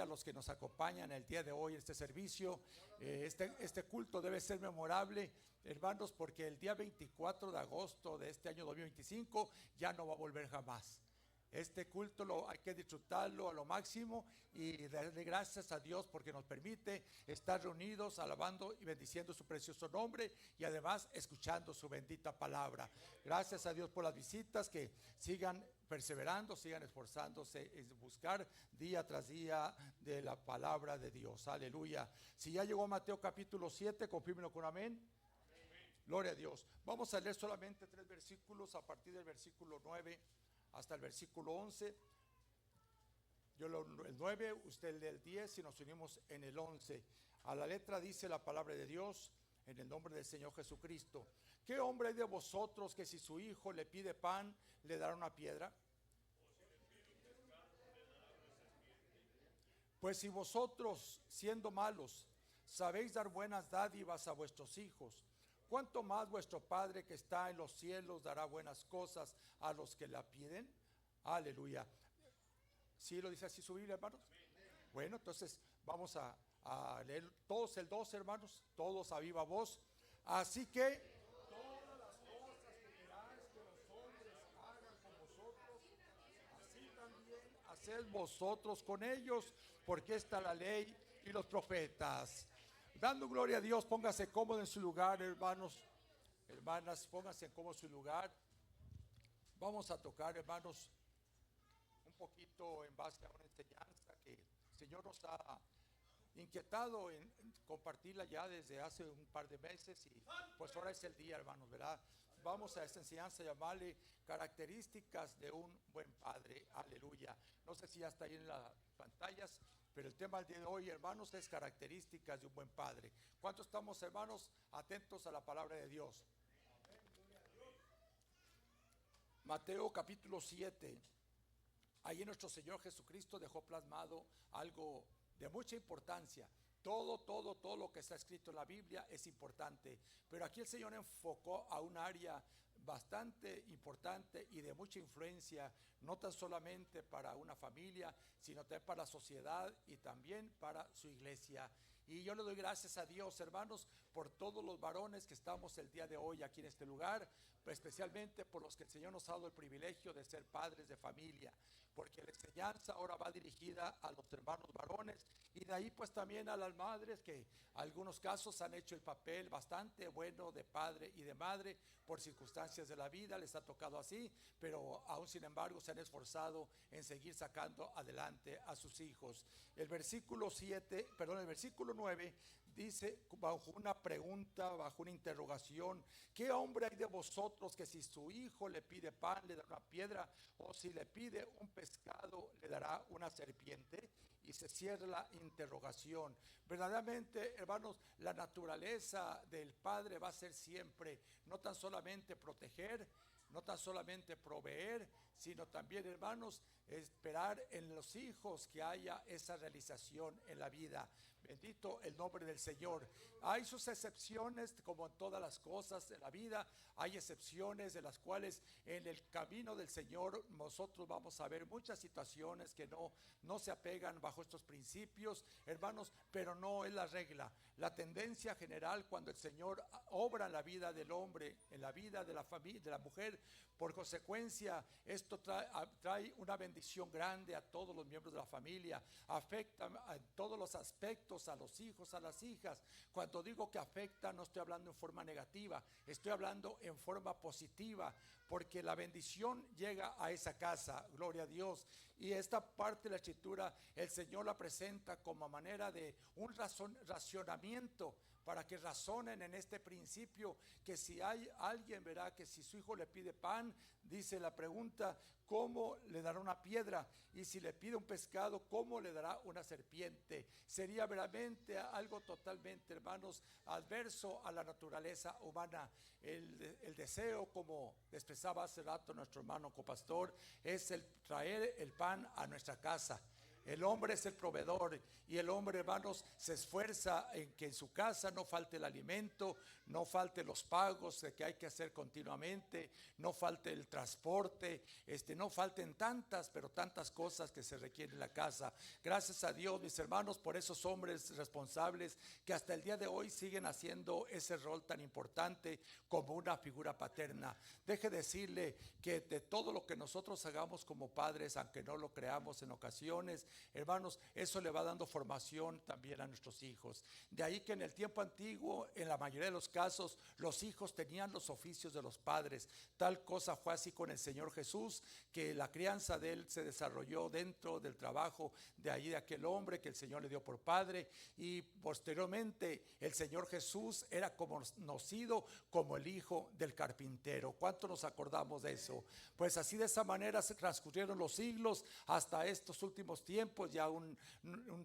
a los que nos acompañan el día de hoy en este servicio. Este culto debe ser memorable, hermanos, porque el día 24 de agosto de este año 2025 ya no va a volver jamás. Este culto hay que disfrutarlo a lo máximo y darle gracias a Dios porque nos permite estar reunidos alabando y bendiciendo su precioso nombre y además escuchando su bendita palabra. Gracias a Dios por las visitas, que sigan perseverando, sigan esforzándose en buscar día tras día de la palabra de Dios. Aleluya. Si ya llegó Mateo capítulo 7, confírmelo con amén. Gloria a Dios. Vamos a leer solamente 3 versículos a partir del versículo 9 hasta el versículo 11. Yo leo el 9, usted lee el 10 y nos unimos en el 11. A la letra dice la palabra de Dios en el nombre del Señor Jesucristo. ¿Qué hombre hay de vosotros que si su hijo le pide pan, le dará una piedra? Pues si vosotros, siendo malos, sabéis dar buenas dádivas a vuestros hijos, ¿cuánto más vuestro Padre que está en los cielos dará buenas cosas a los que la piden? Aleluya. ¿Sí lo dice así su Biblia, hermanos? Bueno, entonces vamos a leer todos el 2, hermanos, todos a viva voz. Así que todas las cosas que queráis que los hombres hagan con vosotros, así también haced vosotros con ellos, porque esta es la ley y los profetas. Dando gloria a Dios, póngase cómodo en su lugar, hermanos, hermanas, pónganse cómodo en su lugar. Vamos a tocar, hermanos, un poquito en base a una enseñanza que el Señor nos ha inquietado en compartirla ya desde hace un par de meses y pues ahora es el día, hermanos, ¿verdad? Vamos a esta enseñanza a llamarle características de un buen padre. Aleluya. No sé si ya está ahí en las pantallas, pero el tema del día de hoy, hermanos, es características de un buen padre. ¿Cuántos estamos, hermanos, atentos a la palabra de Dios? Mateo capítulo 7. Ahí nuestro Señor Jesucristo dejó plasmado algo de mucha importancia. Todo lo que está escrito en la Biblia es importante, pero aquí el Señor enfocó a un área bastante importante y de mucha influencia, no tan solamente para una familia, sino también para la sociedad y también para su iglesia. Y yo le doy gracias a Dios, hermanos, por todos los varones que estamos el día de hoy aquí en este lugar, pero especialmente por los que el Señor nos ha dado el privilegio de ser padres de familia, porque la enseñanza ahora va dirigida a los hermanos varones y de ahí pues también a las madres, que en algunos casos han hecho el papel bastante bueno de padre y de madre por circunstancias de la vida, les ha tocado así, pero aún sin embargo se han esforzado en seguir sacando adelante a sus hijos. El versículo 9 dice, bajo una pregunta, bajo una interrogación: ¿qué hombre hay de vosotros que si su hijo le pide pan, le dará una piedra? O si le pide un pescado, le dará una serpiente? Y se cierra la interrogación. Verdaderamente, hermanos, la naturaleza del padre va a ser siempre no tan solamente proteger, no tan solamente proveer, sino también, hermanos, esperar en los hijos que haya esa realización en la vida. Bendito el nombre del Señor. Hay sus excepciones, como en todas las cosas de la vida. Hay excepciones de las cuales en el camino del Señor nosotros vamos a ver muchas situaciones que no se apegan bajo estos principios, hermanos, pero no es la regla. La tendencia general cuando el Señor obra en la vida del hombre, en la vida de la familia, de la mujer, por consecuencia esto trae una bendición grande a todos los miembros de la familia, afecta a todos los aspectos, a los hijos, a las hijas. Cuando digo que afecta, no estoy hablando en forma negativa, estoy hablando en forma positiva, porque la bendición llega a esa casa, gloria a Dios. Y esta parte de la escritura el Señor la presenta como manera de un racionamiento, para que razonen en este principio, que si hay alguien, verá, que si su hijo le pide pan, dice la pregunta, ¿cómo le dará una piedra? Y si le pide un pescado, ¿cómo le dará una serpiente? Sería verdaderamente algo totalmente, hermanos, adverso a la naturaleza humana. El deseo, como expresaba hace rato nuestro hermano copastor, es el traer el pan a nuestra casa. El hombre es el proveedor y el hombre, hermanos, se esfuerza en que en su casa no falte el alimento, no falte los pagos que hay que hacer continuamente, no falte el transporte, no falten tantas, pero tantas cosas que se requieren en la casa. Gracias a Dios, mis hermanos, por esos hombres responsables que hasta el día de hoy siguen haciendo ese rol tan importante como una figura paterna. Deje decirle que de todo lo que nosotros hagamos como padres, aunque no lo creamos en ocasiones, hermanos, eso le va dando formación también a nuestros hijos. De ahí que en el tiempo antiguo, en la mayoría de los casos, los hijos tenían los oficios de los padres. Tal cosa fue así con el Señor Jesús, que la crianza de él se desarrolló dentro del trabajo de ahí de aquel hombre que el Señor le dio por padre, y posteriormente el Señor Jesús era conocido como el hijo del carpintero. ¿Cuánto nos acordamos de eso? Pues así, de esa manera se transcurrieron los siglos hasta estos últimos tiempos, ya un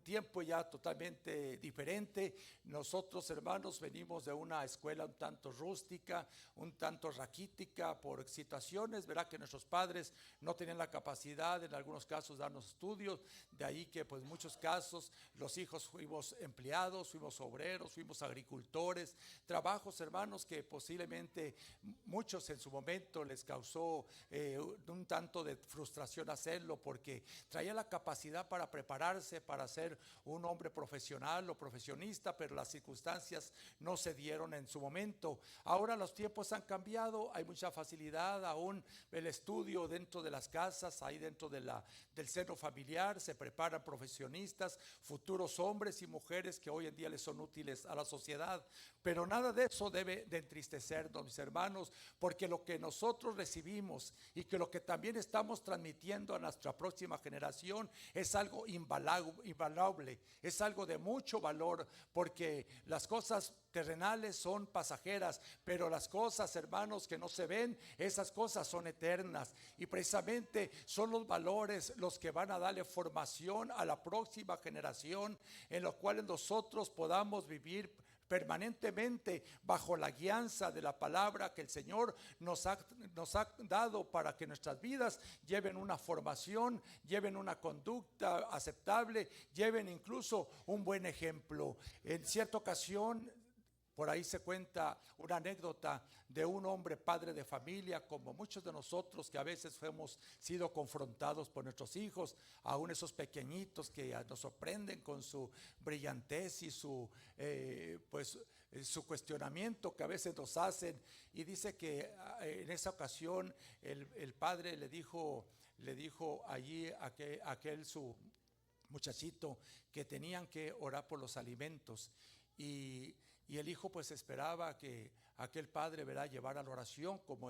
tiempo ya totalmente diferente. Nosotros, hermanos, venimos de una escuela un tanto rústica, un tanto raquítica, por situaciones, verá, que nuestros padres no tenían la capacidad en algunos casos de darnos estudios. De ahí que pues en muchos casos los hijos fuimos empleados, fuimos obreros, fuimos agricultores, trabajos, hermanos, que posiblemente muchos en su momento les causó un tanto de frustración hacerlo, porque traía la capacidad para prepararse para ser un hombre profesional o profesionista, pero las circunstancias no se dieron en su momento. Ahora los tiempos han cambiado, hay mucha facilidad, aún el estudio dentro de las casas, ahí dentro del seno familiar, se preparan profesionistas, futuros hombres y mujeres que hoy en día les son útiles a la sociedad. Pero nada de eso debe de entristecernos, mis hermanos, porque lo que nosotros recibimos y que lo que también estamos transmitiendo a nuestra próxima generación es algo invaluable, es algo de mucho valor, porque las cosas terrenales son pasajeras, pero las cosas, hermanos, que no se ven, esas cosas son eternas, y precisamente son los valores los que van a darle formación a la próxima generación, en los cuales nosotros podamos vivir permanentemente bajo la guianza de la palabra que el Señor nos ha dado, para que nuestras vidas lleven una formación, lleven una conducta aceptable, lleven incluso un buen ejemplo. En cierta ocasión, por ahí se cuenta una anécdota de un hombre padre de familia, como muchos de nosotros que a veces hemos sido confrontados por nuestros hijos, aún esos pequeñitos que nos sorprenden con su brillantez y su cuestionamiento que a veces nos hacen. Y dice que en esa ocasión el padre le dijo allí a aquel su muchachito que tenían que orar por los alimentos, y el hijo pues esperaba que aquel padre, verá, llevara la oración, como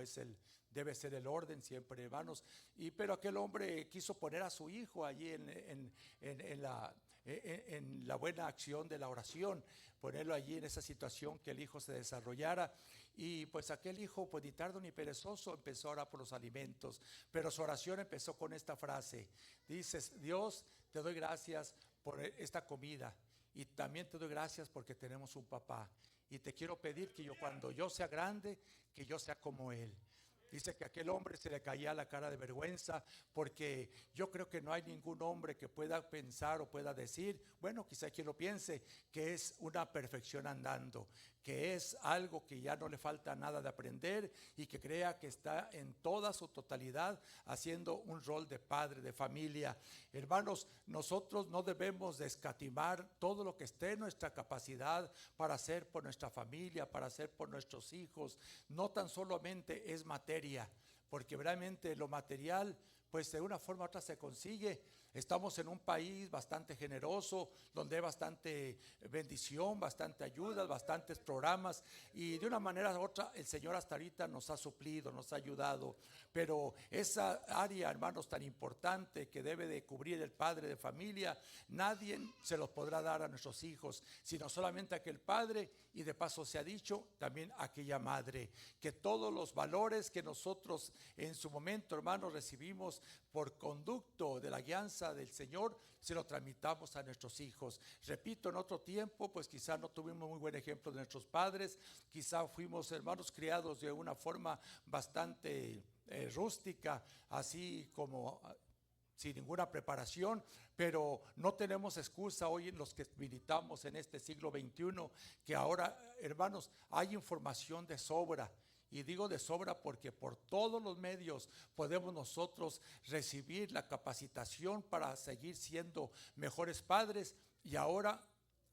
debe ser el orden siempre, hermanos. Pero aquel hombre quiso poner a su hijo allí en la buena acción de la oración, ponerlo allí en esa situación, que el hijo se desarrollara. Y pues aquel hijo, pues ni tardo ni perezoso, empezó a orar por los alimentos, pero su oración empezó con esta frase. Dices: Dios, te doy gracias por esta comida, y también te doy gracias porque tenemos un papá, y te quiero pedir que cuando yo sea grande, que yo sea como él. Dice que a aquel hombre se le caía la cara de vergüenza, porque yo creo que no hay ningún hombre que pueda pensar o pueda decir, bueno, quizá quien lo piense, que es una perfección andando, que es algo que ya no le falta nada de aprender, y que crea que está en toda su totalidad haciendo un rol de padre de familia. Hermanos, nosotros no debemos de escatimar todo lo que esté en nuestra capacidad para hacer por nuestra familia, para hacer por nuestros hijos. No tan solamente es materia, porque realmente lo material pues de una forma u otra se consigue. Estamos en un país bastante generoso, donde hay bastante bendición, bastante ayuda, bastantes programas, y de una manera u otra el Señor hasta ahorita nos ha suplido, nos ha ayudado. Pero esa área, hermanos, tan importante que debe de cubrir el padre de familia, nadie se los podrá dar a nuestros hijos, sino solamente aquel padre, y de paso se ha dicho también aquella madre. Que todos los valores que nosotros en su momento, hermanos, recibimos por conducto de la guianza del Señor, se lo transmitamos a nuestros hijos. Repito, en otro tiempo pues quizá no tuvimos muy buen ejemplo de nuestros padres, quizá fuimos, hermanos, criados de una forma bastante rústica, así como sin ninguna preparación, pero no tenemos excusa hoy en los que militamos en este siglo XXI, que ahora, hermanos, hay información de sobra. Y digo de sobra porque por todos los medios podemos nosotros recibir la capacitación para seguir siendo mejores padres, y ahora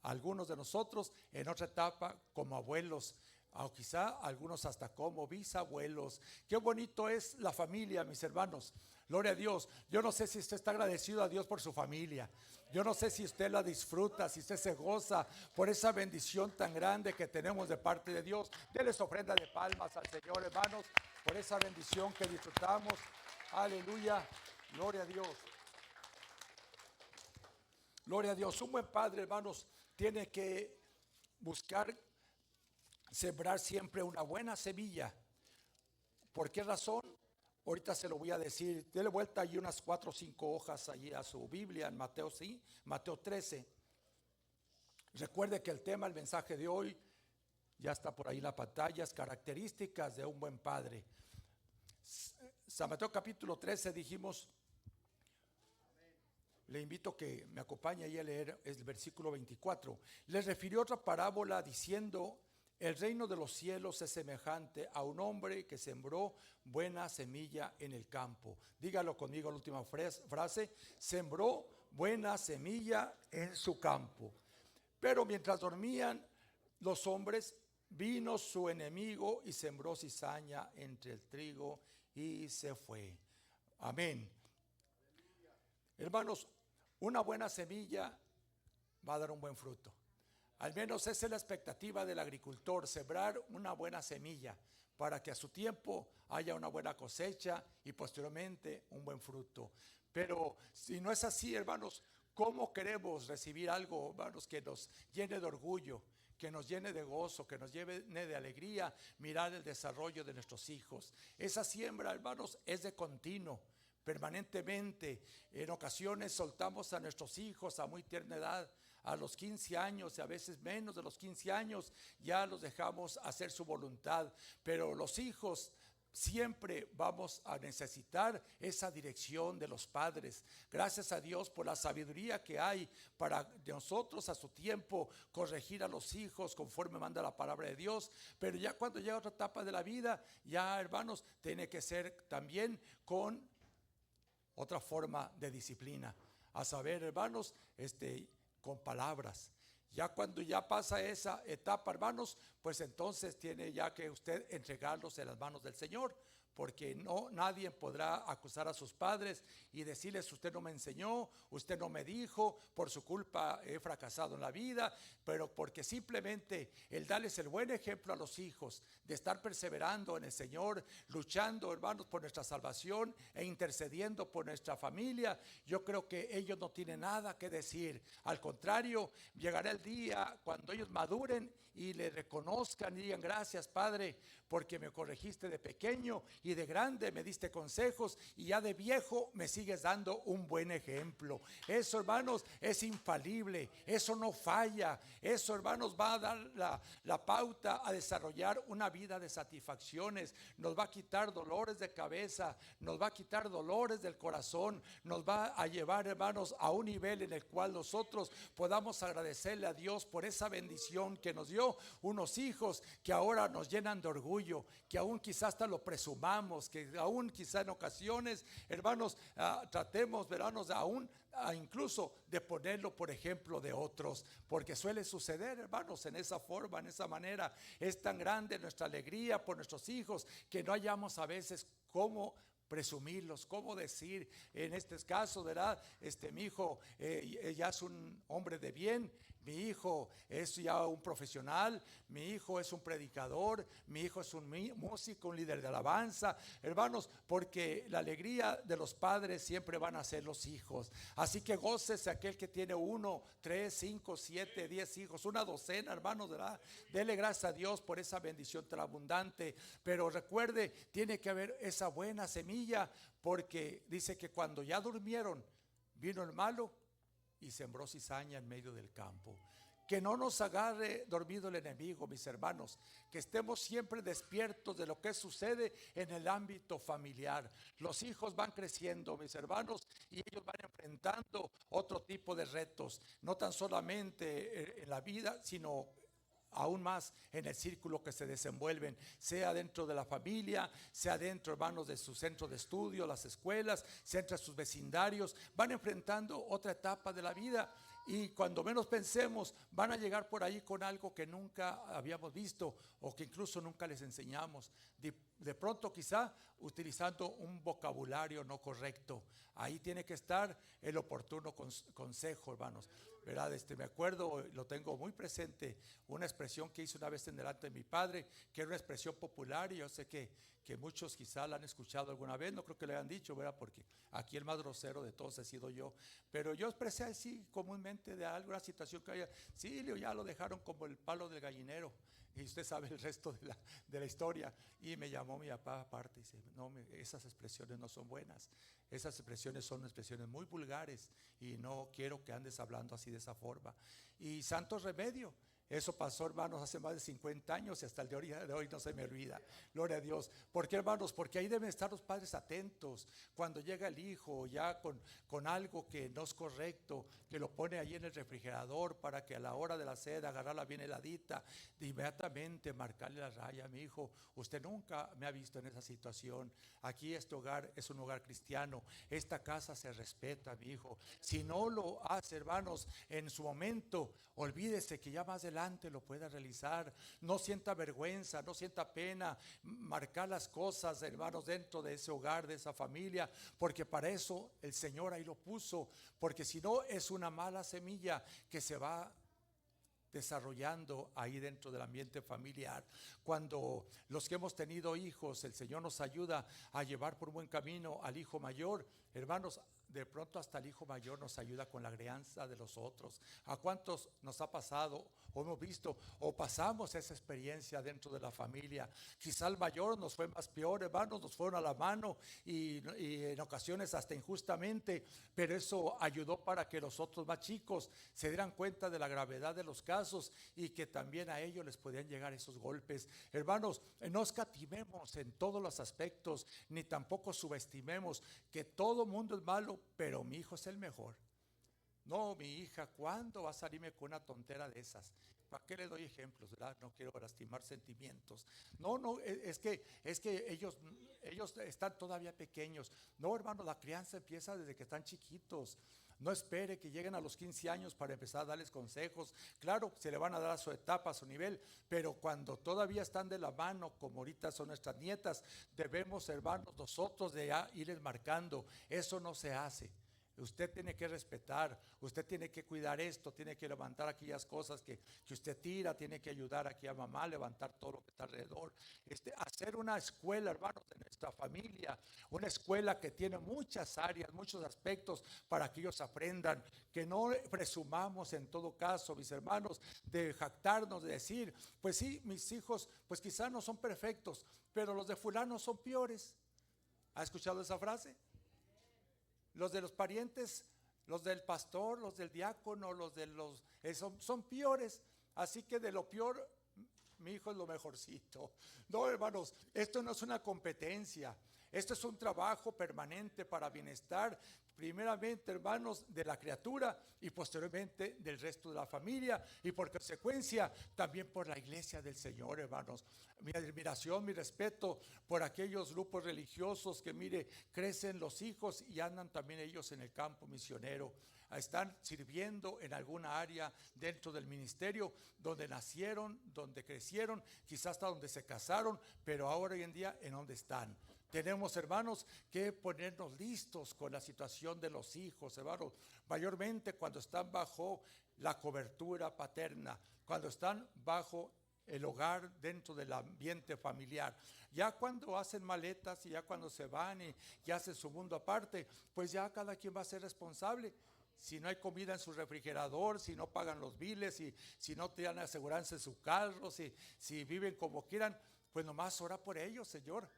algunos de nosotros en otra etapa como abuelos, o quizá algunos hasta como bisabuelos. Qué bonito es la familia, mis hermanos. Gloria a Dios. Yo no sé si usted está agradecido a Dios por su familia. Yo no sé si usted la disfruta, si usted se goza por esa bendición tan grande que tenemos de parte de Dios. Denles ofrenda de palmas al Señor, hermanos, por esa bendición que disfrutamos. Aleluya. Gloria a Dios. Gloria a Dios. Un buen padre, hermanos, tiene que buscar sembrar siempre una buena semilla. ¿Por qué razón? Ahorita se lo voy a decir. Dele vuelta ahí unas 4 o 5 hojas allí a su Biblia en Mateo, sí, Mateo 13. Recuerde que el tema, el mensaje de hoy, ya está por ahí en la pantalla, es características de un buen padre. San Mateo capítulo 13 dijimos. Le invito a que me acompañe ahí a leer el versículo 24. Les refirió otra parábola diciendo: el reino de los cielos es semejante a un hombre que sembró buena semilla en el campo. Dígalo conmigo, la última frase: sembró buena semilla en su campo. Pero mientras dormían los hombres, vino su enemigo y sembró cizaña entre el trigo y se fue. Amén. Hermanos, una buena semilla va a dar un buen fruto. Al menos esa es la expectativa del agricultor, sembrar una buena semilla para que a su tiempo haya una buena cosecha y posteriormente un buen fruto. Pero si no es así, hermanos, ¿cómo queremos recibir algo, hermanos, que nos llene de orgullo, que nos llene de gozo, que nos llene de alegría, mirar el desarrollo de nuestros hijos? Esa siembra, hermanos, es de continuo. Permanentemente, en ocasiones soltamos a nuestros hijos a muy tierna edad, a los 15 años y a veces menos de los 15 años, ya los dejamos hacer su voluntad, pero los hijos siempre vamos a necesitar esa dirección de los padres. Gracias a Dios por la sabiduría que hay para nosotros a su tiempo corregir a los hijos conforme manda la palabra de Dios, pero ya cuando llega otra etapa de la vida, ya, hermanos, tiene que ser también con otra forma de disciplina, a saber, hermanos, con palabras. Ya cuando ya pasa esa etapa, hermanos, pues entonces tiene ya que usted entregarlos en las manos del Señor, porque nadie podrá acusar a sus padres y decirles: usted no me enseñó, usted no me dijo, por su culpa he fracasado en la vida. Pero porque simplemente el darles el buen ejemplo a los hijos de estar perseverando en el Señor, luchando, hermanos, por nuestra salvación e intercediendo por nuestra familia, yo creo que ellos no tienen nada que decir. Al contrario, llegará el día cuando ellos maduren y le reconozcan y digan: gracias, Padre, porque me corregiste de pequeño y de grande me diste consejos, y ya de viejo me sigues dando un buen ejemplo. Eso, hermanos, es infalible, eso no falla. Eso, hermanos, va a dar la pauta a desarrollar una vida de satisfacciones. Nos va a quitar dolores de cabeza, nos va a quitar dolores del corazón, nos va a llevar, hermanos, a un nivel en el cual nosotros podamos agradecerle a Dios por esa bendición que nos dio, unos hijos que ahora nos llenan de orgullo, que aún quizás hasta lo presumamos, que aún quizás en ocasiones, hermanos, tratemos, hermanos, aún incluso de ponerlo por ejemplo de otros, porque suele suceder, hermanos, en esa forma, en esa manera. Es tan grande nuestra alegría por nuestros hijos que no hallamos a veces cómo presumirlos, cómo decir. En este caso, ¿verdad? Mi hijo ya es un hombre de bien, mi hijo es ya un profesional, mi hijo es un predicador, mi hijo es un músico, un líder de alabanza, hermanos, porque la alegría de los padres siempre van a ser los hijos. Así que gócese aquel que tiene 1, 3, 5, 7, 10 hijos, una docena, hermanos, ¿verdad? Dele gracias a Dios por esa bendición tan abundante, pero recuerde, tiene que haber esa buena semilla, porque dice que cuando ya durmieron, vino el malo y sembró cizaña en medio del campo. Que no nos agarre dormido el enemigo, mis hermanos. Que estemos siempre despiertos de lo que sucede en el ámbito familiar. Los hijos van creciendo, mis hermanos, y ellos van enfrentando otro tipo de retos. No tan solamente en la vida, sino aún más en el círculo que se desenvuelven, sea dentro de la familia, sea dentro, hermanos, de su centro de estudio, las escuelas, sea entre sus vecindarios. Van enfrentando otra etapa de la vida. Y cuando menos pensemos, van a llegar por ahí con algo que nunca habíamos visto o que incluso nunca les enseñamos. De pronto quizá utilizando un vocabulario no correcto. Ahí tiene que estar el oportuno consejo, hermanos. ¿Verdad? Me acuerdo, lo tengo muy presente, una expresión que hice una vez en delante de mi padre, que era una expresión popular, y yo sé que muchos quizá la han escuchado alguna vez, no creo que le hayan dicho, ¿verdad? Porque aquí el más grosero de todos he sido yo, pero yo expresé así comúnmente de alguna situación que haya, sí, ya lo dejaron como el palo del gallinero, y usted sabe el resto de la historia. Y me llamó mi papá aparte y dice, no, esas expresiones no son buenas, esas expresiones son expresiones muy vulgares y no quiero que andes hablando así de esa forma. Y santo remedio, eso pasó, hermanos, hace más de 50 años y hasta el día de hoy no se me olvida. Gloria a Dios. ¿Por qué, hermanos? Porque ahí deben estar los padres atentos. Cuando llega el hijo ya con algo que no es correcto, que lo pone ahí en el refrigerador para que a la hora de la cena agarrarla bien heladita, de inmediatamente marcarle la raya. Mi hijo, usted nunca me ha visto en esa situación. Aquí este hogar es un hogar cristiano. Esta casa se respeta, mi hijo. Si no lo hace, hermanos, en su momento, olvídese que ya más adelante lo pueda realizar. No sienta vergüenza, no sienta pena marcar las cosas, hermanos, dentro de ese hogar, de esa familia, porque para eso el Señor ahí lo puso, porque si no es una mala semilla que se va desarrollando ahí dentro del ambiente familiar. Cuando los que hemos tenido hijos, el Señor nos ayuda a llevar por buen camino al hijo mayor, hermanos, de pronto hasta el hijo mayor nos ayuda con la crianza de los otros. ¿A cuántos nos ha pasado o hemos visto o pasamos esa experiencia dentro de la familia? Quizá el mayor nos fue más peor, hermanos, nos fueron a la mano y en ocasiones hasta injustamente, pero eso ayudó para que los otros más chicos se dieran cuenta de la gravedad de los casos y que también a ellos les podían llegar esos golpes. Hermanos, no escatimemos en todos los aspectos, ni tampoco subestimemos que todo mundo es malo, pero mi hijo es el mejor. No, mi hija, ¿cuándo va a salirme con una tontera de esas? ¿Para qué le doy ejemplos, verdad? No quiero lastimar sentimientos. No, es que ellos están todavía pequeños. No, hermano, la crianza empieza desde que están chiquitos. No espere que lleguen a los 15 años para empezar a darles consejos. Claro, se le van a dar a su etapa, a su nivel, pero cuando todavía están de la mano, como ahorita son nuestras nietas, debemos, hermanos, nosotros de ya irles marcando. Eso no se hace. Usted tiene que respetar, usted tiene que cuidar esto, tiene que levantar aquellas cosas que usted tira, tiene que ayudar aquí a mamá a levantar todo lo que está alrededor. Hacer una escuela, hermanos, de nuestra familia, una escuela que tiene muchas áreas, muchos aspectos para que ellos aprendan, que no presumamos en todo caso, mis hermanos, de jactarnos, de decir, pues sí, mis hijos, pues quizás no son perfectos, pero los de fulano son peores. ¿Ha escuchado esa frase? Los de los parientes, los del pastor, los del diácono, son peores. Así que de lo peor, mi hijo es lo mejorcito. No, hermanos, esto no es una competencia. Esto es un trabajo permanente para bienestar, primeramente, hermanos, de la criatura y posteriormente del resto de la familia y por consecuencia también por la iglesia del Señor, hermanos. Mi admiración, mi respeto por aquellos grupos religiosos que, mire, crecen los hijos y andan también ellos en el campo misionero. Están sirviendo en alguna área dentro del ministerio donde nacieron, donde crecieron, quizás hasta donde se casaron, pero ahora hoy en día en donde están. Tenemos, hermanos, que ponernos listos con la situación de los hijos, hermanos, mayormente cuando están bajo la cobertura paterna, cuando están bajo el hogar, dentro del ambiente familiar. Ya cuando hacen maletas y ya cuando se van y hacen su mundo aparte, pues ya cada quien va a ser responsable. Si no hay comida en su refrigerador, si no pagan los biles, si no tienen aseguranza en su carro, si viven como quieran, pues nomás ora por ellos, Señor.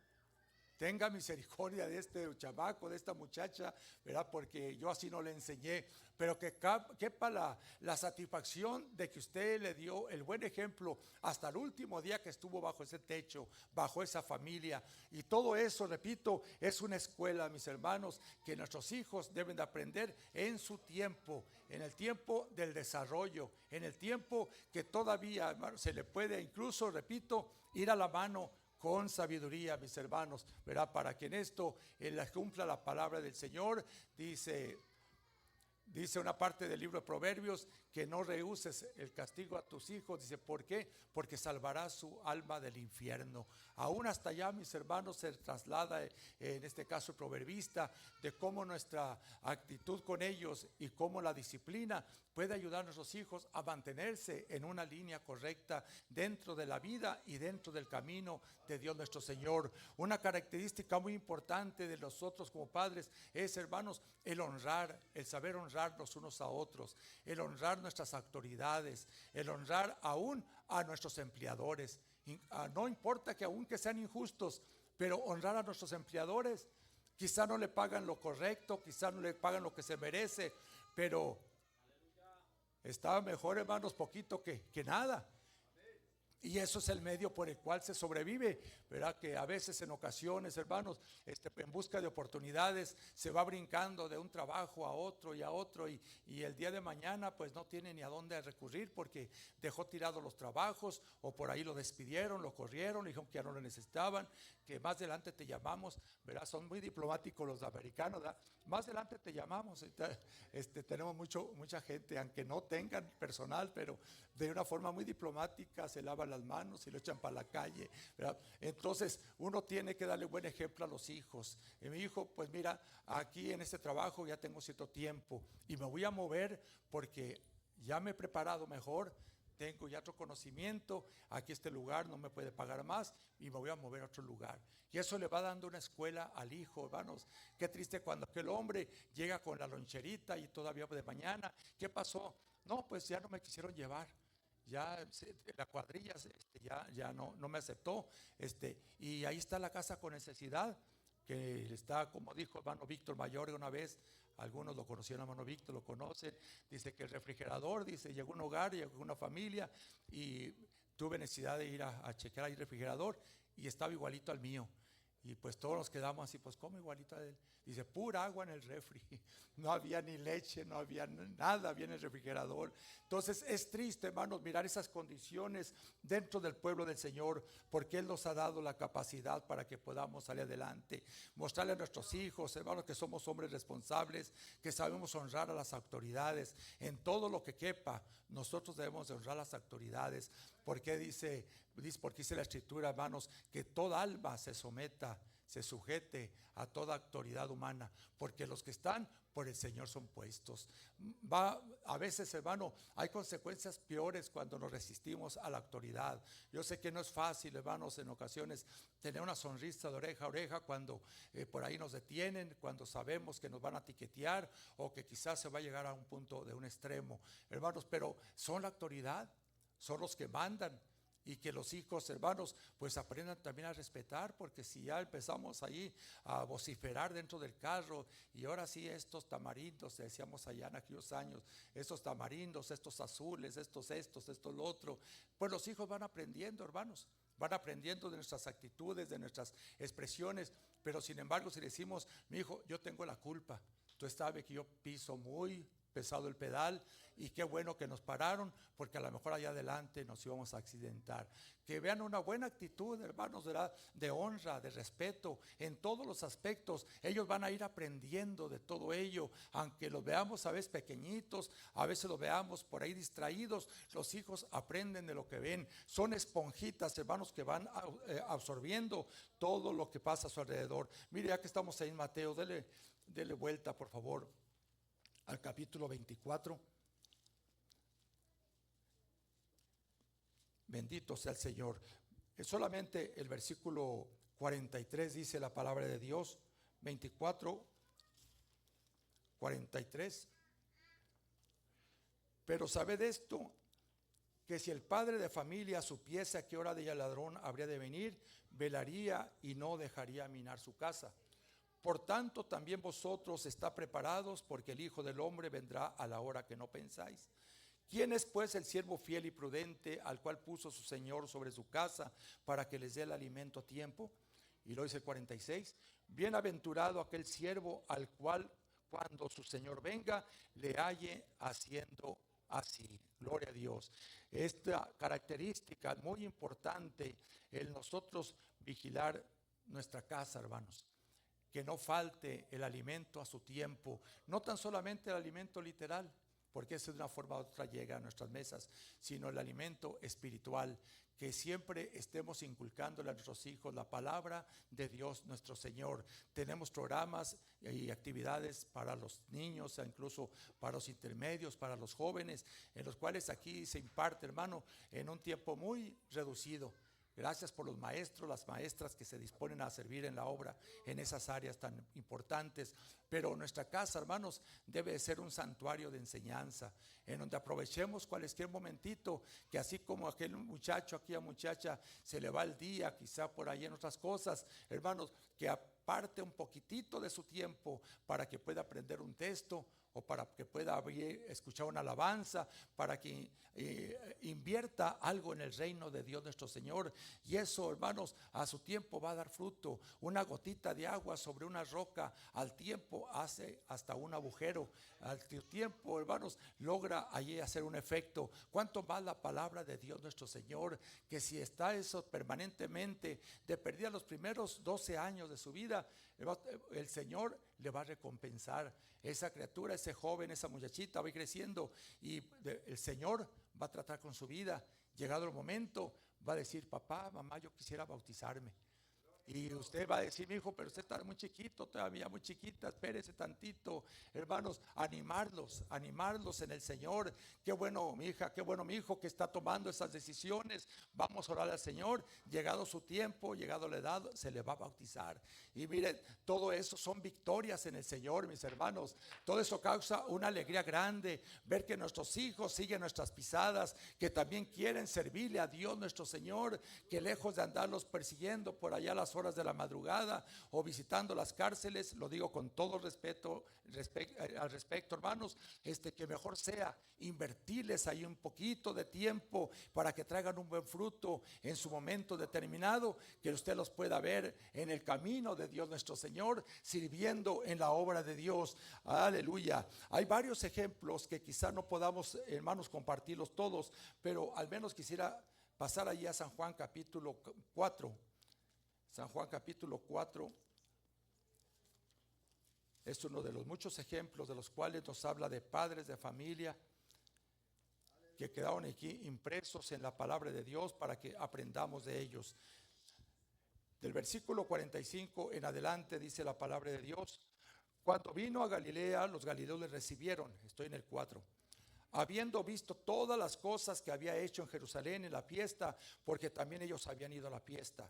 tenga misericordia de este chamaco, de esta muchacha, ¿verdad? Porque yo así no le enseñé, pero que quepa la satisfacción de que usted le dio el buen ejemplo hasta el último día que estuvo bajo ese techo, bajo esa familia. Y todo eso, repito, es una escuela, mis hermanos, que nuestros hijos deben de aprender en su tiempo, en el tiempo del desarrollo, en el tiempo que todavía, hermano, se le puede incluso, repito, ir a la mano con sabiduría, mis hermanos, ¿verdad? Para que en esto cumpla la palabra del Señor. Dice una parte del libro de Proverbios que no rehuses el castigo a tus hijos. Dice, ¿por qué? Porque salvará su alma del infierno. Aún hasta allá, mis hermanos, se traslada en este caso el proverbista de cómo nuestra actitud con ellos y cómo la disciplina puede ayudar a nuestros hijos a mantenerse en una línea correcta dentro de la vida y dentro del camino de Dios nuestro Señor. Una característica muy importante de nosotros como padres es, hermanos, el honrar, el saber honrarnos unos a otros, el honrar nuestras autoridades, el honrar aún a nuestros empleadores. No importa que aunque sean injustos, pero honrar a nuestros empleadores. Quizá no le pagan lo correcto, quizá no le pagan lo que se merece, pero está mejor, hermanos, poquito que nada. Y eso es el medio por el cual se sobrevive, ¿verdad? Que a veces, en ocasiones, hermanos, en busca de oportunidades, se va brincando de un trabajo a otro y a otro, y el día de mañana pues no tiene ni a dónde recurrir porque dejó tirados los trabajos, o por ahí lo despidieron, lo corrieron, le dijeron que ya no lo necesitaban, que más adelante te llamamos, ¿verdad? Son muy diplomáticos los americanos, ¿verdad? Más adelante te llamamos. Tenemos mucha gente, aunque no tengan personal, pero de una forma muy diplomática se lavan las manos y lo echan para la calle, ¿verdad? Entonces uno tiene que darle buen ejemplo a los hijos. Y mi hijo, pues mira, aquí en este trabajo ya tengo cierto tiempo y me voy a mover porque ya me he preparado mejor, tengo ya otro conocimiento, aquí este lugar no me puede pagar más y me voy a mover a otro lugar. Y eso le va dando una escuela al hijo, hermanos. Qué triste cuando aquel hombre llega con la loncherita y todavía de mañana, ¿qué pasó? No, pues ya no me quisieron llevar. Ya la cuadrilla ya no me aceptó, y ahí está la casa con necesidad, que está, como dijo hermano Víctor Mayor una vez, algunos lo conocieron, hermano Víctor lo conocen, dice que el refrigerador, dice, llegó un hogar, llegó una familia y tuve necesidad de ir a checar ahí el refrigerador y estaba igualito al mío. Y pues todos nos quedamos así, pues ¿cómo igualito a él? Dice, pura agua en el refri, no había ni leche, no había nada, había en el refrigerador. Entonces es triste, hermanos, mirar esas condiciones dentro del pueblo del Señor, porque Él nos ha dado la capacidad para que podamos salir adelante. Mostrarle a nuestros hijos, hermanos, que somos hombres responsables, que sabemos honrar a las autoridades. En todo lo que quepa, nosotros debemos de honrar a las autoridades, porque porque dice la Escritura, hermanos, que toda alma se sujete a toda autoridad humana, porque los que están por el Señor son puestos. A veces, hermano, hay consecuencias peores cuando nos resistimos a la autoridad. Yo sé que no es fácil, hermanos, en ocasiones tener una sonrisa de oreja a oreja cuando por ahí nos detienen, cuando sabemos que nos van a tiquetear o que quizás se va a llegar a un punto de un extremo, hermanos, pero son la autoridad, son los que mandan. Y que los hijos, hermanos, pues aprendan también a respetar, porque si ya empezamos ahí a vociferar dentro del carro, y ahora sí estos tamarindos, decíamos allá en aquellos años, estos tamarindos, estos azules, estos, lo otro, pues los hijos van aprendiendo, hermanos, van aprendiendo de nuestras actitudes, de nuestras expresiones. Pero sin embargo, si decimos, mi hijo, yo tengo la culpa, tú sabes que yo piso muy pesado el pedal, y qué bueno que nos pararon, porque a lo mejor allá adelante nos íbamos a accidentar. Que vean una buena actitud, hermanos, ¿verdad? De honra, de respeto, en todos los aspectos. Ellos van a ir aprendiendo de todo ello, aunque los veamos a veces pequeñitos, a veces los veamos por ahí distraídos. Los hijos aprenden de lo que ven, son esponjitas, hermanos, que van absorbiendo todo lo que pasa a su alrededor. Mire, ya que estamos ahí en Mateo, dele vuelta, por favor, al capítulo 24. Bendito sea el Señor. Solamente el versículo 43 dice la palabra de Dios. 24, 43. Pero sabed esto, que si el padre de familia supiese a qué hora del ladrón habría de venir, velaría y no dejaría minar su casa. Por tanto, también vosotros está preparados, porque el Hijo del Hombre vendrá a la hora que no pensáis. ¿Quién es pues el siervo fiel y prudente al cual puso su Señor sobre su casa para que les dé el alimento a tiempo? Y lo dice el 46, bienaventurado aquel siervo al cual cuando su Señor venga le halle haciendo así. Gloria a Dios. Esta característica muy importante, el nosotros vigilar nuestra casa, hermanos. Que no falte el alimento a su tiempo, no tan solamente el alimento literal, porque eso de una forma u otra llega a nuestras mesas, sino el alimento espiritual, que siempre estemos inculcándole a nuestros hijos la palabra de Dios nuestro Señor. Tenemos programas y actividades para los niños, incluso para los intermedios, para los jóvenes, en los cuales aquí se imparte, hermano, en un tiempo muy reducido. Gracias por los maestros, las maestras que se disponen a servir en la obra en esas áreas tan importantes. Pero nuestra casa, hermanos, debe ser un santuario de enseñanza, en donde aprovechemos cualquier momentito, que así como aquel muchacho, aquella muchacha, se le va el día, quizá por ahí en otras cosas, hermanos, que aparte un poquitito de su tiempo para que pueda aprender un texto, o para que pueda escuchar una alabanza, para que invierta algo en el reino de Dios nuestro Señor. Y eso, hermanos, a su tiempo va a dar fruto. Una gotita de agua sobre una roca al tiempo hace hasta un agujero. Al tiempo, hermanos, logra allí hacer un efecto. Cuánto más la palabra de Dios nuestro Señor, que si está eso permanentemente, de perdida los primeros 12 años de su vida, el Señor le va a recompensar. Esa criatura, ese joven, esa muchachita va a ir creciendo y el Señor va a tratar con su vida. Llegado el momento, va a decir: papá, mamá, yo quisiera bautizarme. Y usted va a decir: mi hijo, pero usted está muy chiquito, todavía muy chiquita, espérese tantito. Hermanos, animarlos en el Señor. Qué bueno, mi hija, qué bueno, mi hijo, que está tomando esas decisiones. Vamos a orar al Señor. Llegado su tiempo, llegado la edad, se le va a bautizar. Y miren, todo eso son victorias en el Señor, mis hermanos. Todo eso causa una alegría grande, ver que nuestros hijos siguen nuestras pisadas, que también quieren servirle a Dios nuestro Señor, que lejos de andarlos persiguiendo por allá a las horas de la madrugada o visitando las cárceles, lo digo con todo respeto al respecto, hermanos, que mejor sea invertirles ahí un poquito de tiempo para que traigan un buen fruto en su momento determinado, que usted los pueda ver en el camino de Dios nuestro Señor, sirviendo en la obra de Dios. Aleluya. Hay varios ejemplos que quizá no podamos, hermanos, compartirlos todos, pero al menos quisiera pasar allí a San Juan capítulo 4. San Juan capítulo 4 es uno de los muchos ejemplos de los cuales nos habla de padres de familia que quedaron aquí impresos en la palabra de Dios para que aprendamos de ellos. Del versículo 45 en adelante dice la palabra de Dios: cuando vino a Galilea, los galileos le recibieron. Estoy en el 4. Habiendo visto todas las cosas que había hecho en Jerusalén en la fiesta, porque también ellos habían ido a la fiesta.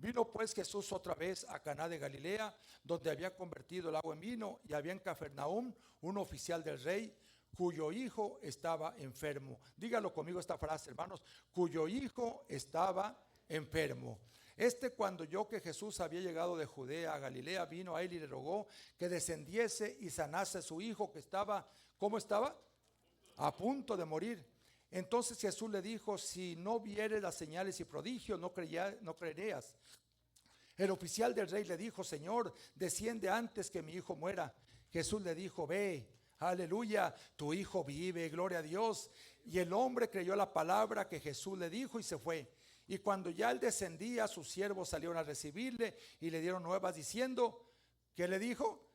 Vino pues Jesús otra vez a Caná de Galilea, donde había convertido el agua en vino, y había en Cafarnaúm un oficial del rey, cuyo hijo estaba enfermo. Dígalo conmigo esta frase, hermanos: cuyo hijo estaba enfermo. Cuando oyó que Jesús había llegado de Judea a Galilea, vino a él y le rogó que descendiese y sanase a su hijo, que estaba, ¿cómo estaba? A punto de morir. Entonces Jesús le dijo: si no vieres las señales y prodigios, no creerías. El oficial del rey le dijo: Señor, desciende antes que mi hijo muera. Jesús le dijo: ve, aleluya, tu hijo vive, gloria a Dios. Y el hombre creyó la palabra que Jesús le dijo y se fue. Y cuando ya él descendía, sus siervos salieron a recibirle y le dieron nuevas diciendo, ¿qué le dijo?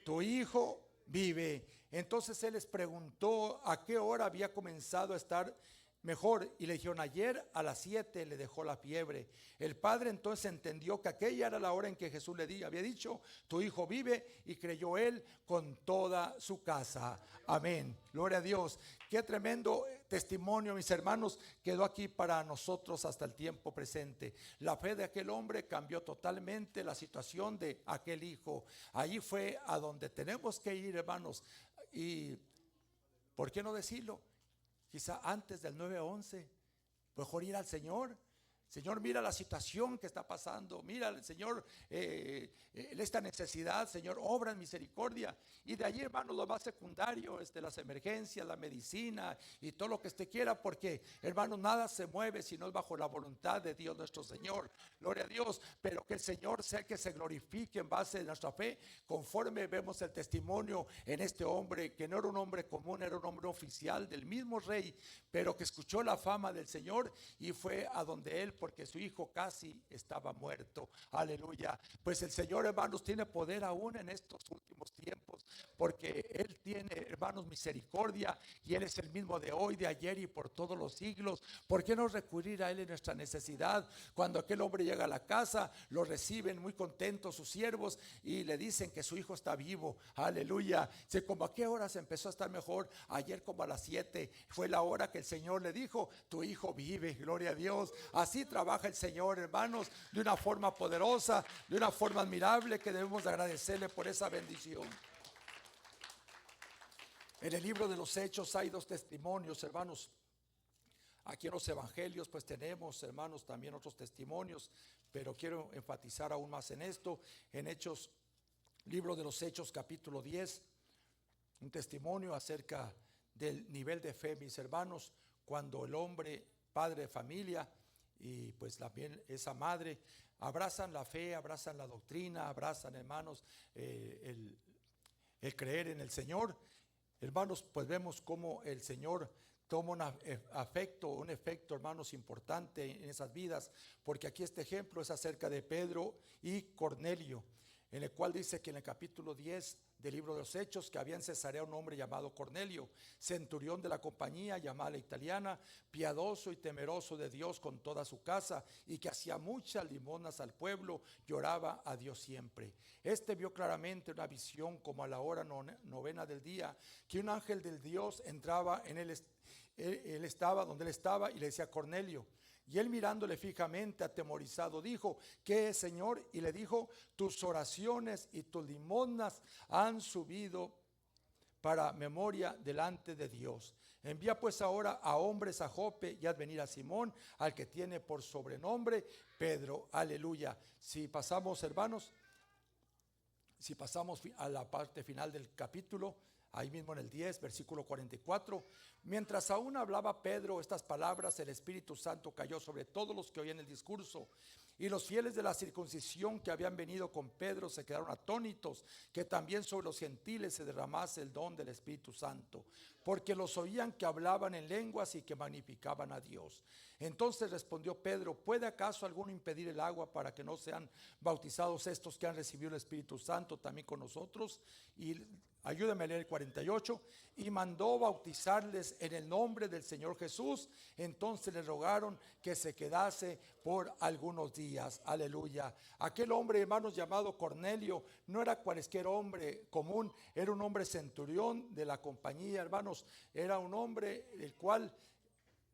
Tu hijo vive. Entonces él les preguntó a qué hora había comenzado a estar mejor, y le dijeron: ayer a las 7 le dejó la fiebre. El padre entonces entendió que aquella era la hora en que Jesús le había dicho: tu hijo vive, y creyó él con toda su casa. Amén, gloria a Dios. Qué tremendo testimonio, mis hermanos, quedó aquí para nosotros hasta el tiempo presente. La fe de aquel hombre cambió totalmente la situación de aquel hijo. Allí fue a donde tenemos que ir, hermanos. Y ¿por qué no decirlo? quizá antes del 9/11. Mejor ir al Señor. Señor, mira la situación que está pasando. Mira, Señor, esta necesidad, Señor, obra en misericordia. Y de allí, hermanos, lo más secundario es de las emergencias, la medicina y todo lo que usted quiera, porque, hermanos, nada se mueve si no es bajo la voluntad de Dios nuestro Señor. Gloria a Dios. Pero que el Señor sea el que se glorifique en base de nuestra fe, conforme vemos el testimonio en este hombre, que no era un hombre común, era un hombre oficial del mismo rey, pero que escuchó la fama del Señor y fue a donde él, porque su hijo casi estaba muerto. Aleluya. Pues el Señor, hermanos, tiene poder aún en estos últimos tiempos, porque Él tiene, hermanos, misericordia, y Él es el mismo de hoy, de ayer y por todos los siglos. ¿Por qué no recurrir a Él en nuestra necesidad? Cuando aquel hombre llega a la casa, lo reciben muy contentos sus siervos y le dicen que su hijo está vivo. Aleluya. Sé como a qué hora se empezó a estar mejor. Ayer como a las 7 fue la hora que el Señor le dijo: tu hijo vive. Gloria a Dios. Así trabaja el Señor, hermanos, de una forma poderosa, de una forma admirable, que debemos agradecerle por esa bendición. En el libro de los Hechos hay dos testimonios, hermanos. Aquí en los evangelios pues tenemos, hermanos, también otros testimonios, pero quiero enfatizar aún más en esto. En Hechos, libro de los Hechos, capítulo 10, un testimonio acerca del nivel de fe, mis hermanos, cuando el hombre, padre de familia, y pues también esa madre, abrazan la fe, abrazan la doctrina, abrazan, hermanos, el creer en el Señor. Hermanos, pues vemos cómo el Señor toma un efecto, hermanos, importante en esas vidas, porque aquí este ejemplo es acerca de Pedro y Cornelio, en el cual dice que en el capítulo 10 del libro de los Hechos, que había en Cesarea un hombre llamado Cornelio, centurión de la compañía llamada italiana, piadoso y temeroso de Dios con toda su casa, y que hacía muchas limosnas al pueblo, lloraba a Dios siempre. Este vio claramente una visión como a la hora novena del día, que un ángel del Dios entraba en él estaba donde él estaba, y le decía: Cornelio. Y él, mirándole fijamente, atemorizado, dijo: ¿qué es, Señor? Y le dijo: tus oraciones y tus limosnas han subido para memoria delante de Dios. Envía pues ahora a hombres a Jope, y haz venir a Simón, al que tiene por sobrenombre Pedro. Aleluya. Si pasamos, hermanos, a la parte final del capítulo, ahí mismo en el 10, versículo 44. Mientras aún hablaba Pedro estas palabras, el Espíritu Santo cayó sobre todos los que oían el discurso. Y los fieles de la circuncisión que habían venido con Pedro se quedaron atónitos, que también sobre los gentiles se derramase el don del Espíritu Santo, porque los oían que hablaban en lenguas y que magnificaban a Dios. Entonces respondió Pedro: ¿puede acaso alguno impedir el agua para que no sean bautizados estos que han recibido el Espíritu Santo también con nosotros? Y ayúdame a leer el 48. Y mandó bautizarles en el nombre del Señor Jesús. Entonces le rogaron que se quedase por algunos días. Aleluya. Aquel hombre, hermanos, llamado Cornelio, no era cualquier hombre común, era un hombre centurión de la compañía, hermanos. Era un hombre el cual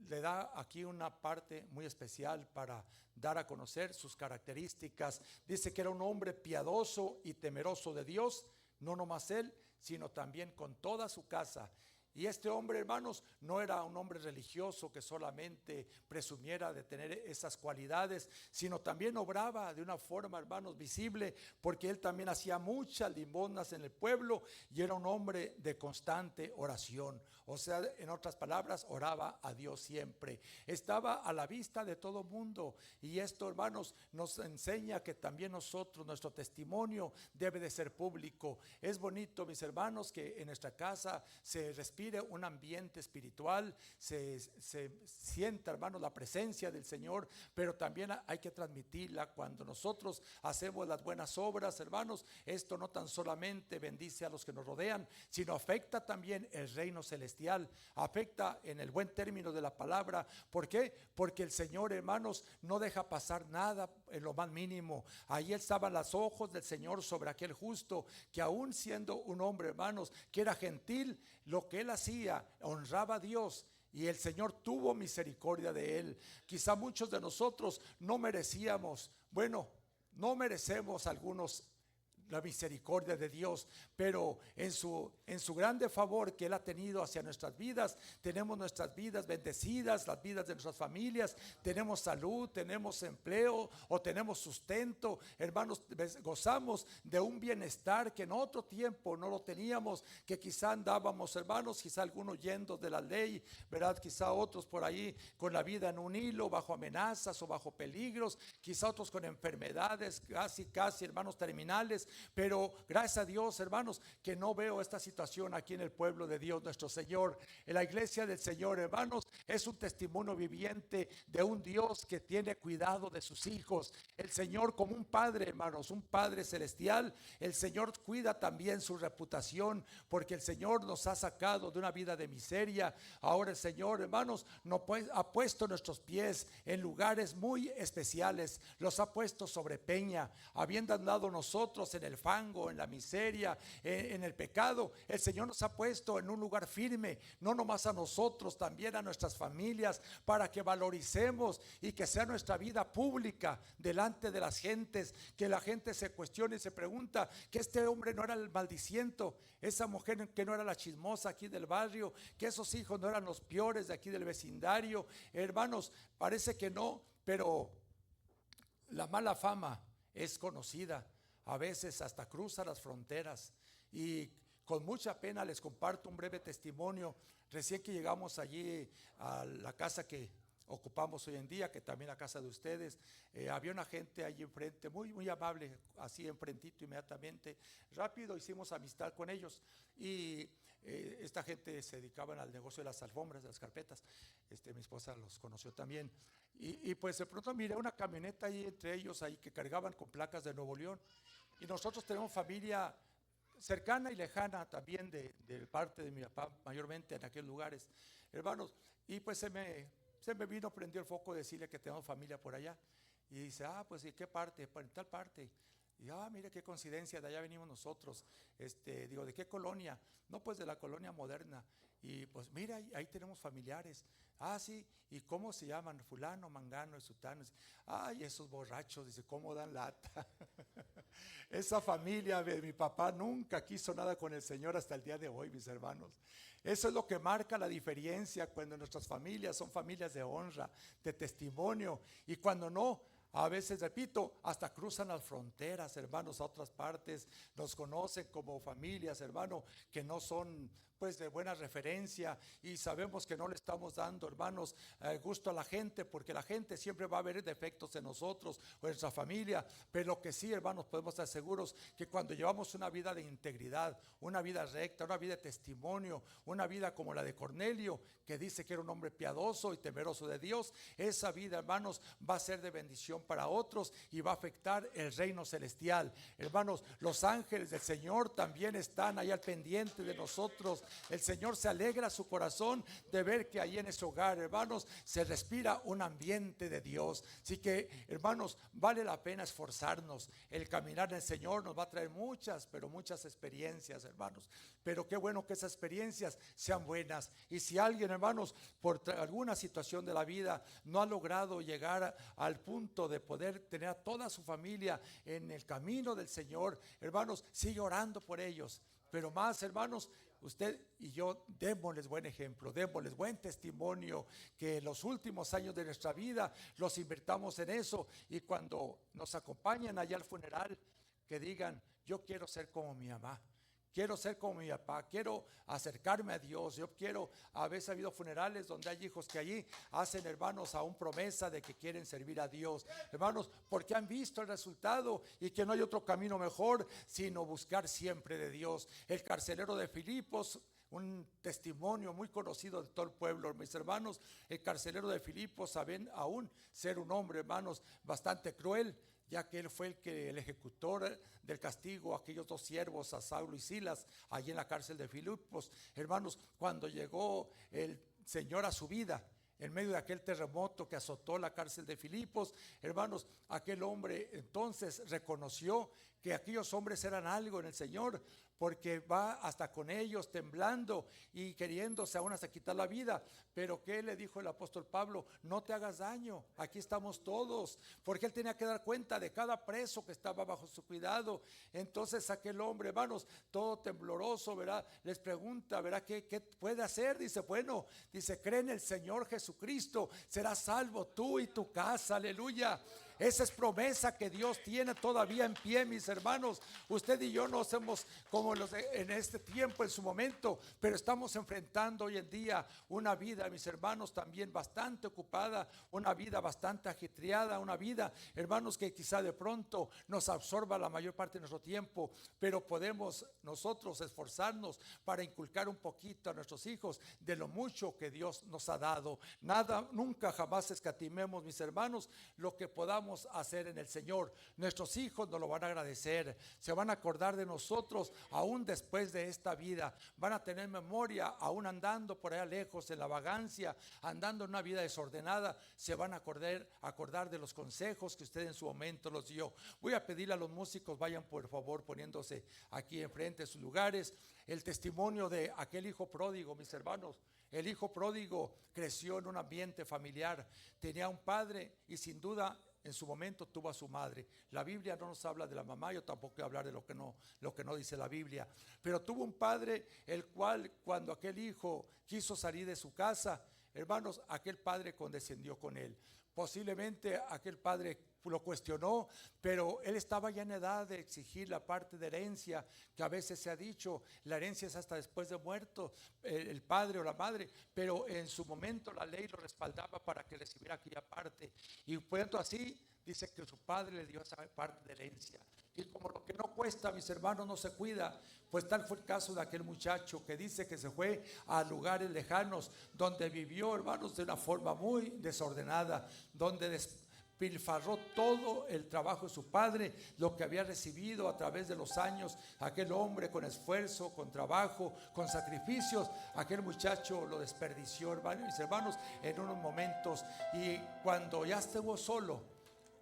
le da aquí una parte muy especial para dar a conocer sus características. Dice que era un hombre piadoso y temeroso de Dios, no nomás él, sino también con toda su casa. Y este hombre, hermanos, no era un hombre religioso que solamente presumiera de tener esas cualidades, sino también obraba de una forma, hermanos, visible, porque él también hacía muchas limosnas en el pueblo, y era un hombre de constante oración. O sea, en otras palabras, oraba a Dios siempre. Estaba a la vista de todo mundo, y esto, hermanos, nos enseña que también nosotros, nuestro testimonio debe de ser público. Es bonito, mis hermanos, que en nuestra casa se respire un ambiente espiritual, se sienta, hermanos, la presencia del Señor, pero también hay que transmitirla. Cuando nosotros hacemos las buenas obras, hermanos, esto no tan solamente bendice a los que nos rodean, sino afecta también el reino celestial, afecta en el buen término de la palabra. ¿Por qué? Porque el Señor, hermanos, no deja pasar nada en lo más mínimo. Ahí estaban los ojos del Señor sobre aquel justo, que aún siendo un hombre, hermanos, que era gentil, lo que él hacía honraba a Dios, y el Señor tuvo misericordia de él. Quizá muchos de nosotros no merecemos algunos la misericordia de Dios, pero en su grande favor que Él ha tenido hacia nuestras vidas, tenemos nuestras vidas bendecidas, las vidas de nuestras familias, tenemos salud, tenemos empleo o tenemos sustento, hermanos, gozamos de un bienestar que en otro tiempo no lo teníamos, que quizá andábamos, hermanos, quizá algunos yendo de la ley, ¿verdad? Quizá otros por ahí con la vida en un hilo, bajo amenazas o bajo peligros, quizá otros con enfermedades casi, hermanos, terminales. Pero gracias a Dios, hermanos, que no veo esta situación aquí en el pueblo de Dios nuestro Señor. En la iglesia del Señor, hermanos, es un testimonio viviente de un Dios que tiene cuidado de sus hijos. El Señor, como un padre, hermanos, un padre celestial, el Señor cuida también su reputación, porque el Señor nos ha sacado de una vida de miseria. Ahora el Señor, hermanos, nos ha puesto nuestros pies en lugares muy especiales, los ha puesto sobre peña, habiendo andado nosotros en el fango, en la miseria, en el pecado. El Señor nos ha puesto en un lugar firme, no nomás a nosotros, también a nuestras familias, para que valoricemos y que sea nuestra vida pública delante de las gentes, que la gente se cuestione y se pregunta que este hombre no era el maldiciento, esa mujer que no era la chismosa aquí del barrio, que esos hijos no eran los peores de aquí del vecindario. Hermanos, parece que no, pero la mala fama es conocida, a veces hasta cruza las fronteras. Y con mucha pena les comparto un breve testimonio. Recién que llegamos allí a la casa que ocupamos hoy en día, que también la casa de ustedes, había una gente allí enfrente, muy amable, así enfrentito inmediatamente. Rápido hicimos amistad con ellos y esta gente se dedicaban al negocio de las alfombras, de las carpetas. Mi esposa los conoció también. Y pues de pronto miré una camioneta ahí entre ellos ahí que cargaban con placas de Nuevo León. Y nosotros tenemos familia cercana y lejana también de parte de mi papá, mayormente en aquellos lugares, hermanos. Y pues se me vino, prendió el foco decirle que tenemos familia por allá. Y dice, pues ¿y qué parte? Pues en tal parte. Y mire qué coincidencia, de allá venimos nosotros. Digo, ¿de qué colonia? No, pues de la colonia moderna. Y pues mira, ahí tenemos familiares. Sí, ¿y cómo se llaman? Fulano, mangano y sutano. Ay, esos borrachos, dice, ¿cómo dan lata? Esa familia de mi papá nunca quiso nada con el Señor hasta el día de hoy, mis hermanos. Eso es lo que marca la diferencia cuando nuestras familias son familias de honra, de testimonio, y cuando no, a veces, repito, hasta cruzan las fronteras, hermanos, a otras partes, nos conocen como familias, hermano, que no son pues de buena referencia, y sabemos que no le estamos dando, hermanos, gusto a la gente, porque la gente siempre va a ver defectos en nosotros o en nuestra familia. Pero lo que sí, hermanos, podemos estar seguros que cuando llevamos una vida de integridad, una vida recta, una vida de testimonio, una vida como la de Cornelio, que dice que era un hombre piadoso y temeroso de Dios, esa vida, hermanos, va a ser de bendición para otros y va a afectar el reino celestial. Hermanos, los ángeles del Señor también están ahí al pendiente de nosotros. El Señor se alegra su corazón de ver que ahí en ese hogar, hermanos, se respira un ambiente de Dios. Así que, hermanos, vale la pena esforzarnos. El caminar en el Señor nos va a traer muchas, pero muchas experiencias, hermanos. Pero qué bueno que esas experiencias sean buenas. Y si alguien, hermanos, por alguna situación de la vida no ha logrado llegar al punto de poder tener a toda su familia en el camino del Señor, hermanos, sigue orando por ellos. Pero más, hermanos, usted y yo démosles buen ejemplo, démosles buen testimonio, que los últimos años de nuestra vida los invertamos en eso, y cuando nos acompañen allá al funeral, que digan, yo quiero ser como mi mamá, quiero ser como mi papá, quiero acercarme a Dios. Yo quiero, a veces ha habido funerales donde hay hijos que allí hacen, hermanos, aún promesa de que quieren servir a Dios, hermanos, porque han visto el resultado y que no hay otro camino mejor sino buscar siempre de Dios. El carcelero de Filipos, un testimonio muy conocido de todo el pueblo, mis hermanos. El carcelero de Filipos, saben aún ser un hombre, hermanos, bastante cruel, ya que él fue el ejecutor del castigo a aquellos dos siervos, a Saulo y Silas, allí en la cárcel de Filipos. Hermanos, cuando llegó el Señor a su vida, en medio de aquel terremoto que azotó la cárcel de Filipos, hermanos, aquel hombre entonces reconoció que aquellos hombres eran algo en el Señor, porque va hasta con ellos temblando y queriéndose aún hasta quitar la vida. Pero ¿qué le dijo el apóstol Pablo? No te hagas daño, aquí estamos todos, porque él tenía que dar cuenta de cada preso que estaba bajo su cuidado. Entonces aquel hombre, hermanos, todo tembloroso, ¿verdad? Les pregunta, ¿verdad? ¿Qué puede hacer? Dice, bueno, dice, cree en el Señor Jesucristo, serás salvo tú y tu casa, aleluya. Esa es promesa que Dios tiene todavía en pie, mis hermanos. Usted y yo no somos como los en este tiempo, en su momento, pero estamos enfrentando hoy en día una vida, mis hermanos, también bastante ocupada, una vida bastante ajetreada, una vida, hermanos, que quizá de pronto nos absorba la mayor parte de nuestro tiempo, pero podemos nosotros esforzarnos para inculcar un poquito a nuestros hijos de lo mucho que Dios nos ha dado. Nada, nunca jamás escatimemos, mis hermanos, lo que podamos hacer en el Señor. Nuestros hijos nos lo van a agradecer, se van a acordar de nosotros aún después de esta vida, van a tener memoria aún andando por allá lejos en la vagancia, andando en una vida desordenada, se van a acordar de los consejos que usted en su momento los dio. Voy a pedirle a los músicos, vayan por favor poniéndose aquí enfrente de sus lugares, el testimonio de aquel hijo pródigo, mis hermanos. El hijo pródigo creció en un ambiente familiar, tenía un padre y sin duda en su momento tuvo a su madre. La Biblia no nos habla de la mamá, yo tampoco voy a hablar de lo que no dice la Biblia, pero tuvo un padre el cual, cuando aquel hijo quiso salir de su casa, hermanos, aquel padre condescendió con él. Posiblemente aquel padre lo cuestionó, pero él estaba ya en edad de exigir la parte de herencia, que a veces se ha dicho, la herencia es hasta después de muerto el padre o la madre, pero en su momento la ley lo respaldaba para que recibiera aquella parte, y puesto así, dice que su padre le dio esa parte de herencia. Y como lo que no cuesta, mis hermanos, no se cuida, pues tal fue el caso de aquel muchacho que dice que se fue a lugares lejanos, donde vivió, hermanos, de una forma muy desordenada, donde despilfarró todo el trabajo de su padre, lo que había recibido a través de los años, aquel hombre con esfuerzo, con trabajo, con sacrificios, aquel muchacho lo desperdició, hermanos, mis hermanos, en unos momentos. Y cuando ya estuvo solo,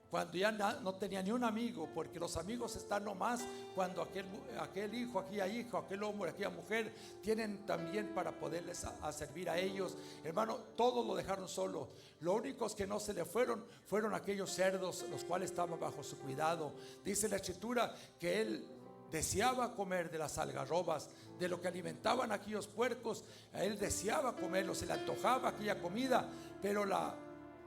cuando ya no tenía ni un amigo, porque los amigos están nomás cuando aquel hijo, aquella hija, aquel hombre, aquella mujer tienen también para poderles a servir a ellos. Hermano, todos lo dejaron solo. Los únicos que no se le fueron aquellos cerdos, los cuales estaban bajo su cuidado. Dice la Escritura que él deseaba comer de las algarrobas, de lo que alimentaban aquellos puercos. A él deseaba comerlo, se le antojaba aquella comida, pero la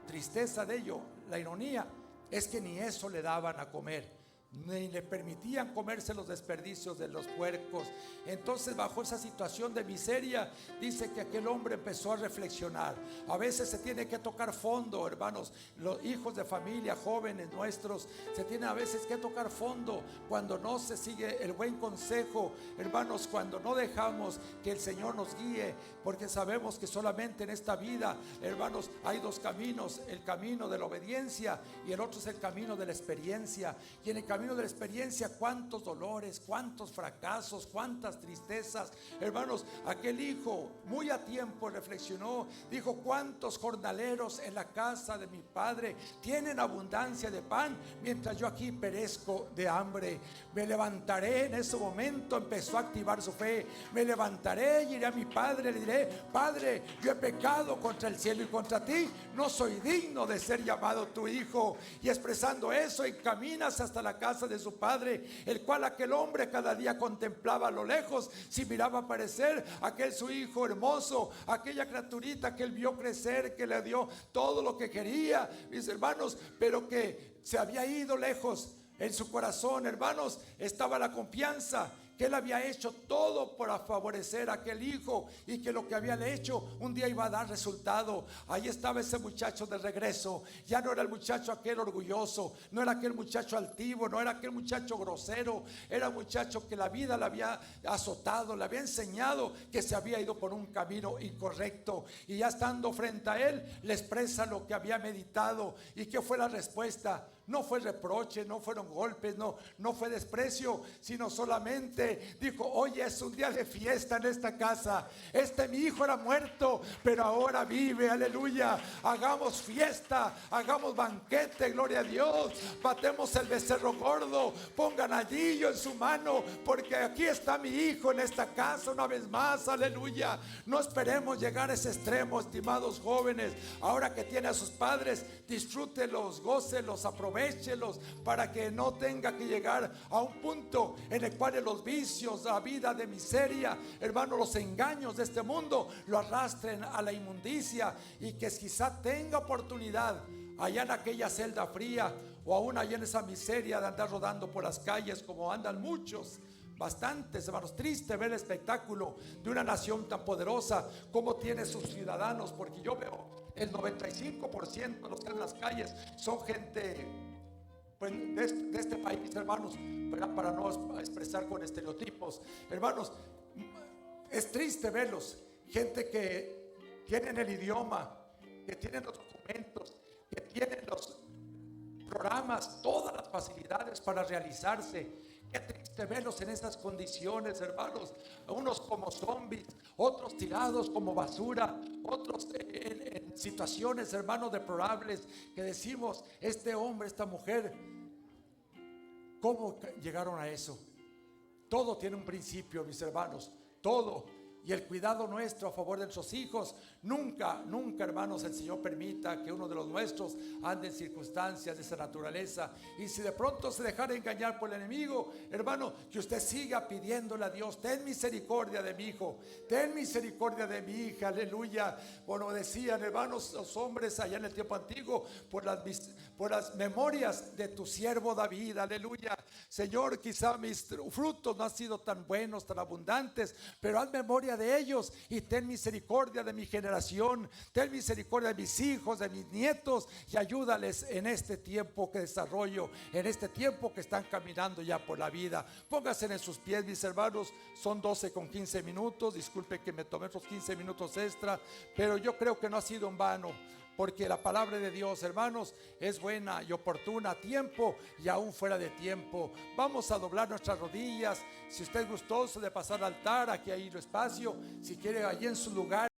tristeza de ello, la ironía, es que ni eso le daban a comer, ni le permitían comerse los desperdicios de los puercos. Entonces, bajo esa situación de miseria, dice que aquel hombre empezó a reflexionar. A veces se tiene que tocar fondo, hermanos, los hijos de familia, jóvenes nuestros, se tiene a veces que tocar fondo cuando no se sigue el buen consejo, hermanos, cuando no dejamos que el Señor nos guíe, porque sabemos que solamente en esta vida, hermanos, hay dos caminos: el camino de la obediencia y el otro es el camino de la experiencia. Y en el camino de la experiencia, cuántos dolores, cuántos fracasos, cuántas tristezas, hermanos. Aquel hijo muy a tiempo reflexionó, dijo: cuántos jornaleros en la casa de mi padre tienen abundancia de pan, mientras yo aquí perezco de hambre. Me levantaré. En ese momento empezó a activar su fe. Me levantaré y iré a mi padre, le diré: Padre, yo he pecado contra el cielo y contra ti, no soy digno de ser llamado tu hijo. Y expresando eso, encaminas hasta la casa de su padre, el cual aquel hombre cada día contemplaba a lo lejos, si miraba aparecer aquel su hijo hermoso, aquella criaturita que él vio crecer, que le dio todo lo que quería, mis hermanos, pero que se había ido lejos. En su corazón, hermanos, estaba la confianza que él había hecho todo para favorecer a aquel hijo, y que lo que había hecho un día iba a dar resultado. Ahí estaba ese muchacho de regreso. Ya no era el muchacho aquel orgulloso, no era aquel muchacho altivo, no era aquel muchacho grosero. Era un muchacho que la vida le había azotado, le había enseñado que se había ido por un camino incorrecto, y ya estando frente a él le expresa lo que había meditado. ¿Y qué fue la respuesta? No fue reproche, no fueron golpes, no fue desprecio, sino solamente dijo: oye, es un día de fiesta en esta casa. Mi hijo era muerto, pero ahora vive, aleluya. Hagamos fiesta, hagamos banquete, gloria a Dios. Batemos el becerro gordo, pongan anillo en su mano, porque aquí está mi hijo en esta casa una vez más, aleluya. No esperemos llegar a ese extremo, estimados jóvenes. Ahora que tiene a sus padres, disfrútelos, gócelos, aprovéchelos, para que no tenga que llegar a un punto en el cual los vicios, la vida de miseria, hermano, los engaños de este mundo lo arrastren a la inmundicia, y que quizá tenga oportunidad allá en aquella celda fría, o aún allá en esa miseria de andar rodando por las calles como andan muchos. Bastantes, hermanos. Triste ver el espectáculo de una nación tan poderosa como tiene sus ciudadanos, porque yo veo el 95% de los que están en las calles son gente, pues, de este país, hermanos, para no expresar con estereotipos, hermanos. Es triste verlos, gente que tienen el idioma, que tienen los documentos, que tienen los programas, todas las facilidades para realizarse. Qué triste verlos en esas condiciones, hermanos. Unos como zombies, otros tirados como basura, otros en situaciones, hermanos, deplorables, que decimos: este hombre, esta mujer, ¿cómo llegaron a eso? Todo tiene un principio, mis hermanos, todo. Y el cuidado nuestro a favor de nuestros hijos, nunca, hermanos, el Señor permita que uno de los nuestros ande en circunstancias de esa naturaleza. Y si de pronto se dejara engañar por el enemigo, hermano, que usted siga pidiéndole a Dios: ten misericordia de mi hijo, ten misericordia de mi hija, aleluya. Bueno, decían, hermanos, los hombres allá en el tiempo antiguo, por las memorias de tu siervo David, aleluya. Señor, quizá mis frutos no han sido tan buenos, tan abundantes, pero haz memoria de ellos y ten misericordia de mi generación, ten misericordia de mis hijos, de mis nietos, y ayúdales en este tiempo que desarrollo, en este tiempo que están caminando ya por la vida. Pónganse en sus pies, mis hermanos. Son 12:15 minutos. Disculpe que me tomé otros 15 minutos extra, pero yo creo que no ha sido en vano, porque la palabra de Dios, hermanos, es buena y oportuna a tiempo y aún fuera de tiempo. Vamos a doblar nuestras rodillas. Si usted es gustoso de pasar al altar, aquí hay espacio. Si quiere, allí en su lugar.